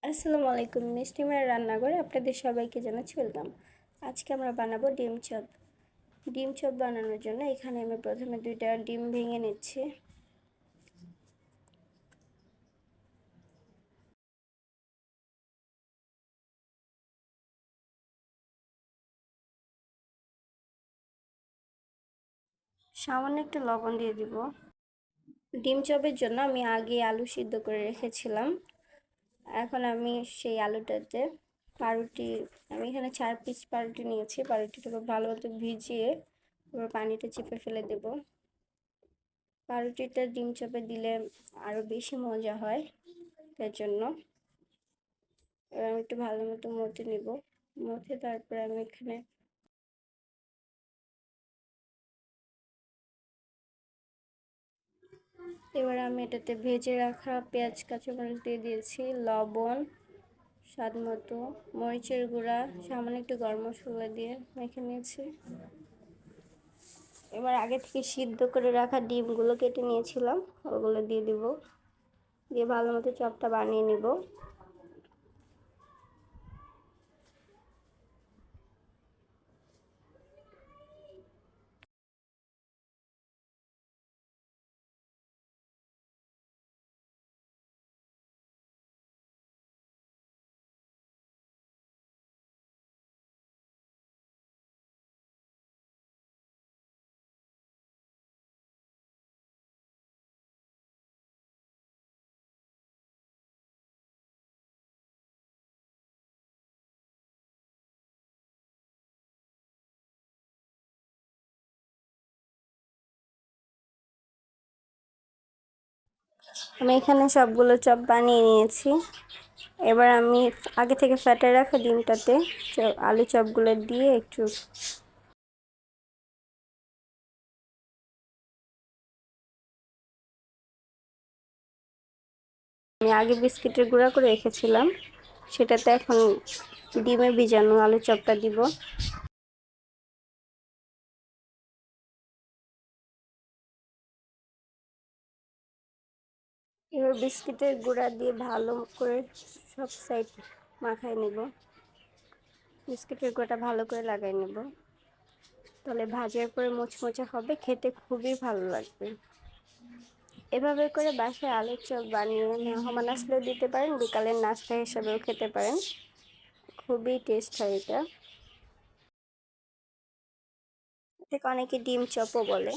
আসসালামু আলাইকুম, মিষ্টিমার রান্নাঘরে আপনাদের সবাইকে জানাচ্ছি ওয়েলকাম। আজকে আমরা বানাবো ডিম চপ। ডিম চপ বানানোর জন্য এখানে আমি প্রথমে 2টা ডিম ভেঙে নিচ্ছি। সামান্য একটু লবণ দিয়ে দিব। ডিম চপের জন্য আমি আগে আলু সিদ্ধ করে রেখেছিলাম। এখন আমি সেই আলুটাতে পাউরুটি, আমি এখানে 4 পিস পাউরুটি নিয়েছি। পাউরুটিটাকে ভালো মতো ভিজিয়ে এবার পানিটা চেপে ফেলে দেব। পাউরুটিটা ডিম চপে দিলে আরও বেশি মজা হয়, তার জন্য এবার আমি একটু ভালো মতো মথে নিব। মথে তারপরে আমি এখানে এবার আমি এটাতে ভেজে রাখা পেঁয়াজ কাঁচামরিচ দিয়ে দিয়েছি, লবণ স্বাদ মতো, মরিচের গুঁড়া, সামান্য একটু গরম মশলা দিয়ে মেখে নিয়েছি। এবার আগে থেকে সিদ্ধ করে রাখা ডিমগুলো কেটে নিয়েছিলাম, ওগুলো দিয়ে দিব। দিয়ে ভালো মতো চপটা বানিয়ে নিব। আমি এখানে সবগুলো চপ বানিয়ে নিয়েছি। এবার আমি আগে থেকে ফেটে রাখা ডিমটাতে আলু চপগুলো দিয়ে একটু আমি আগে বিস্কিটের গুঁড়া করে রেখেছিলাম, সেটাতে এখন ডিমে ভিজানো আলু চপটা দিব। এবার বিস্কিটের গুঁড়া দিয়ে ভালো করে সব সাইড মাখায় নেব। বিস্কিটের গুঁড়াটা ভালো করে লাগাই নেব, তাহলে ভাজার পরে মুচমুচে হবে, খেতে খুবই ভালো লাগবে। এভাবে করে বাসায় আলুর চপ বানিয়ে মেহমান আসলেও দিতে পারেন, বিকালের নাস্তা হিসেবেও খেতে পারেন। খুবই টেস্ট হয় এটা। এটাকে অনেকে ডিম চপও বলে।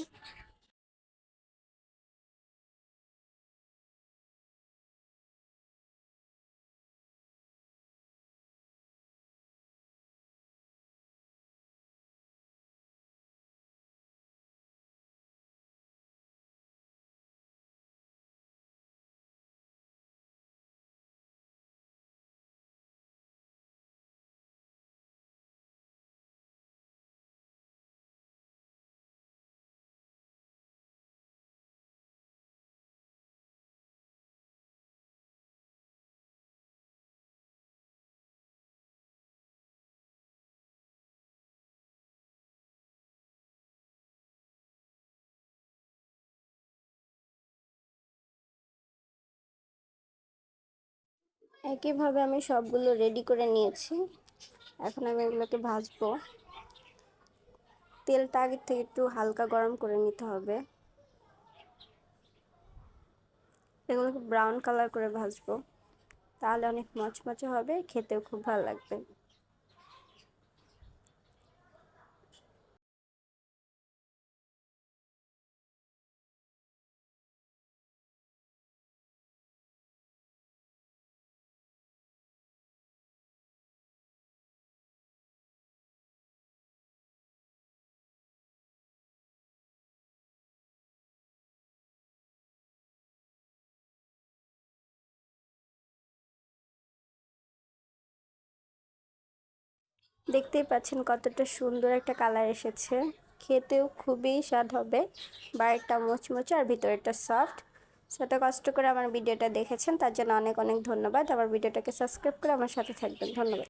একইভাবে আমি সবগুলো রেডি করে নিয়েছি। এখন আমি এগুলোকে ভাজবো। তেলটা আগের থেকে একটু হালকা গরম করে নিতে হবে। এগুলোকে ব্রাউন কালার করে ভাজবো, তাহলে অনেক মচমচে হবে, খেতেও খুব ভালো লাগবে। দেখতেই পাচ্ছেন কতটা সুন্দর একটা কালার এসেছে, খেতেও খুবই স্বাদ হবে। বাইরেটা মুচমুচে আর ভিতরেরটা সফট। এত কষ্ট করে আমার ভিডিওটা দেখেছেন তার জন্য অনেক অনেক ধন্যবাদ। আমার ভিডিওটাকে সাবস্ক্রাইব করে আমার সাথে থাকবেন। ধন্যবাদ।